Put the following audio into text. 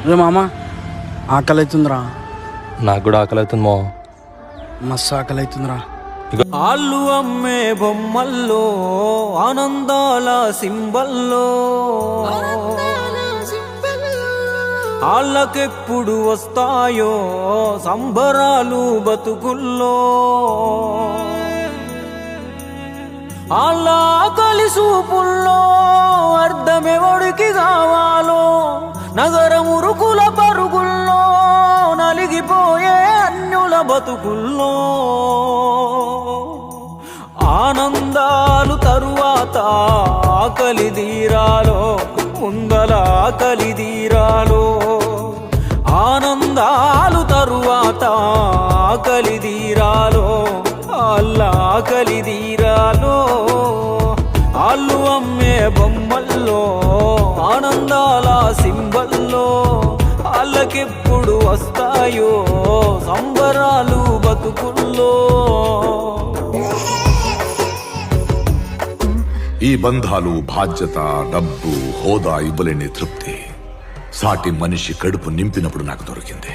రే మామ, ఆకలి అవుతుందిరా. నాకు కూడా ఆకలి అవుతుంది మో. మస్తు ఆకలి అవుతుందిరా. ఆళ్ళు అమ్మే బొమ్మల్లో ఆనందాల సింబల్లో ఆళ్ళకెప్పుడు వస్తాయో సంబరాలు బతుకుల్లో ఆళ్ళ ఆకలి సూపుల్లో అర్థమెవడికి కావాలో నగరమురుకుల పరుగుల్లో నలిగిపోయే అన్యుల బతుకుల్లో ఆనందాలు తరువాత ఆకలి తీరాలో ముందల ఆకలి తీరాలో ఆనందాలు తరువాత ఆకలి తీరాలో అల్లా ఆకలి తీరాలో ఆళ్ళు అమ్మే బొమ్మల్లో ఆనందాల సింబల్లో వాళ్ళకెప్పుడు వస్తాయో సంబరాలు బతుకుల్లో. ఈ బంధాలు, బాధ్యత, డబ్బు, హోదా ఇవ్వలేని తృప్తి సాటి మనిషి కడుపు నింపినప్పుడు నాకు దొరికింది.